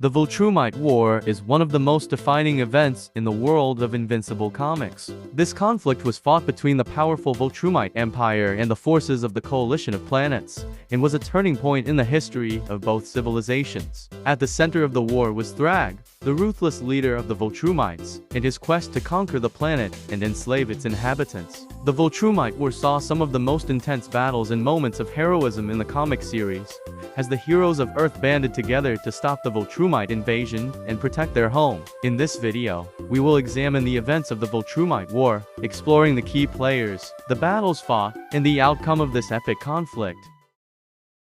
The Viltrumite War is one of the most defining events in the world of Invincible comics. This conflict was fought between the powerful Viltrumite Empire and the forces of the Coalition of Planets, and was a turning point in the history of both civilizations. At the center of the war was Thragg, the ruthless leader of the Viltrumites, and his quest to conquer the planet and enslave its inhabitants. The Viltrumite War saw some of the most intense battles and moments of heroism in the comic series, as the heroes of Earth banded together to stop the Viltrumite invasion and protect their home. In this video, we will examine the events of the Viltrumite War, exploring the key players, the battles fought, and the outcome of this epic conflict.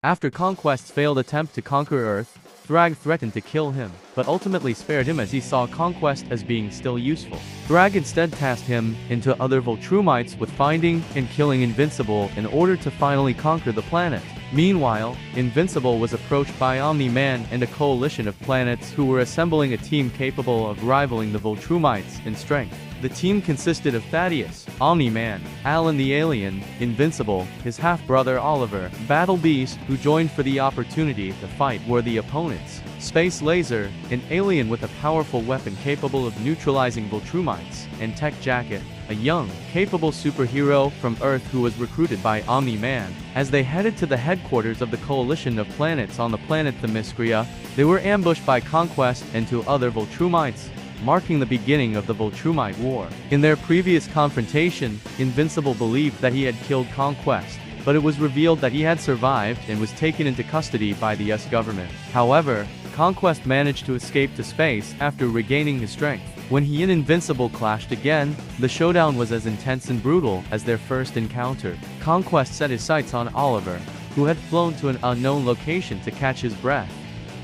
After Conquest's failed attempt to conquer Earth, Thragg threatened to kill him, but ultimately spared him as he saw Conquest as being still useful. Thragg instead tasked him and other Viltrumites with finding and killing Invincible in order to finally conquer the planet. Meanwhile, Invincible was approached by Omni-Man and a coalition of planets who were assembling a team capable of rivaling the Viltrumites in strength. The team consisted of Thaddeus, Omni-Man, Alan the Alien, Invincible, his half-brother Oliver, Battle Beast, who joined for the opportunity to fight worthy opponents, Space Laser, an alien with a powerful weapon capable of neutralizing Viltrumites, and Tech Jacket, a young, capable superhero from Earth who was recruited by Omni-Man. As they headed to the headquarters of the Coalition of Planets on the planet Themyscira, they were ambushed by Conquest and two other Viltrumites, marking the beginning of the Viltrumite War. In their previous confrontation, Invincible believed that he had killed Conquest, but it was revealed that he had survived and was taken into custody by the US government. However, Conquest managed to escape to space after regaining his strength. When he and Invincible clashed again, the showdown was as intense and brutal as their first encounter. Conquest set his sights on Oliver, who had flown to an unknown location to catch his breath,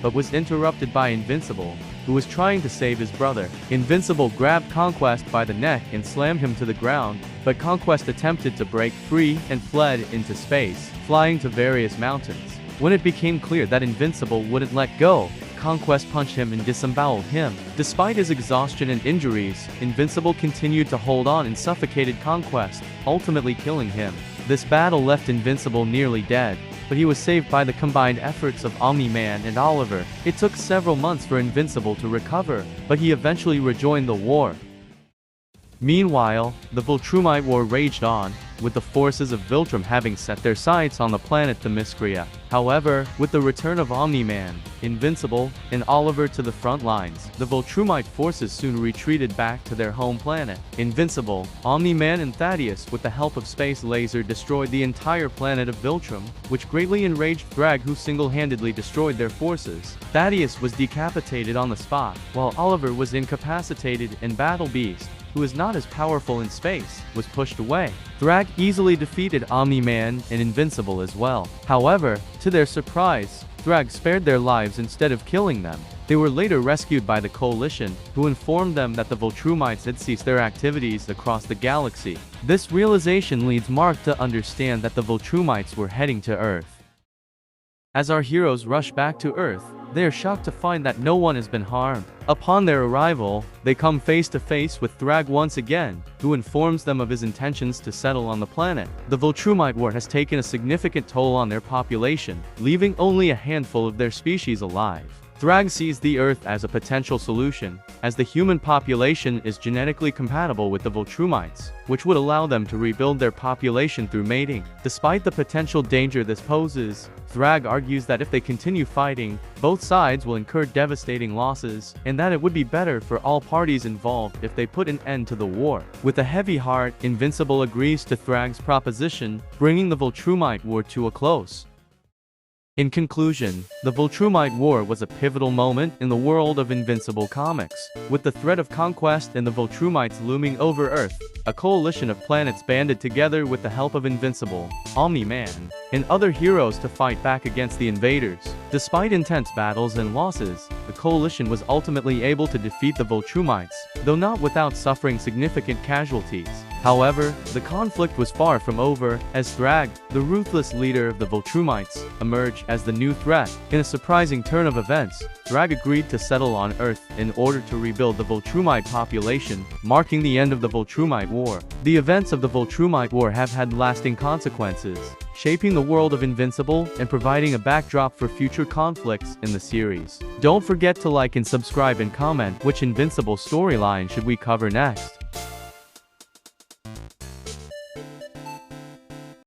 but was interrupted by Invincible, who was trying to save his brother. Invincible grabbed Conquest by the neck and slammed him to the ground, but Conquest attempted to break free and fled into space, flying to various mountains. When it became clear that Invincible wouldn't let go, Conquest punched him and disemboweled him. Despite his exhaustion and injuries, Invincible continued to hold on and suffocated Conquest, ultimately killing him. This battle left Invincible nearly dead, but he was saved by the combined efforts of Omni-Man and Oliver. It took several months for Invincible to recover, but he eventually rejoined the war. Meanwhile, the Viltrumite War raged on, with the forces of Viltrum having set their sights on the planet Themyscira. However, with the return of Omni-Man, Invincible, and Oliver to the front lines, the Viltrumite forces soon retreated back to their home planet. Invincible, Omni-Man and Thaddeus with the help of Space Laser destroyed the entire planet of Viltrum, which greatly enraged Thragg, who single-handedly destroyed their forces. Thaddeus was decapitated on the spot, while Oliver was incapacitated, and Battle Beast, who is not as powerful in space, was pushed away. Thragg easily defeated Omni-Man and Invincible as well. However, to their surprise, Thragg spared their lives instead of killing them. They were later rescued by the Coalition, who informed them that the Viltrumites had ceased their activities across the galaxy. This realization leads Mark to understand that the Viltrumites were heading to Earth. As our heroes rush back to Earth, they are shocked to find that no one has been harmed. Upon their arrival, they come face to face with Thragg once again, who informs them of his intentions to settle on the planet. The Viltrumite War has taken a significant toll on their population, leaving only a handful of their species alive. Thragg sees the Earth as a potential solution, as the human population is genetically compatible with the Viltrumites, which would allow them to rebuild their population through mating. Despite the potential danger this poses, Thragg argues that if they continue fighting, both sides will incur devastating losses, and that it would be better for all parties involved if they put an end to the war. With a heavy heart, Invincible agrees to Thragg's proposition, bringing the Viltrumite War to a close. In conclusion, the Viltrumite War was a pivotal moment in the world of Invincible comics. With the threat of Conquest and the Viltrumites looming over Earth, a coalition of planets banded together with the help of Invincible, Omni-Man, and other heroes to fight back against the invaders. Despite intense battles and losses, the coalition was ultimately able to defeat the Viltrumites, though not without suffering significant casualties. However, the conflict was far from over, as Thragg, the ruthless leader of the Viltrumites, emerged as the new threat. In a surprising turn of events, Thragg agreed to settle on Earth in order to rebuild the Viltrumite population, marking the end of the Viltrumite War. The events of the Viltrumite War have had lasting consequences, shaping the world of Invincible and providing a backdrop for future conflicts in the series. Don't forget to like and subscribe and comment which Invincible storyline should we cover next.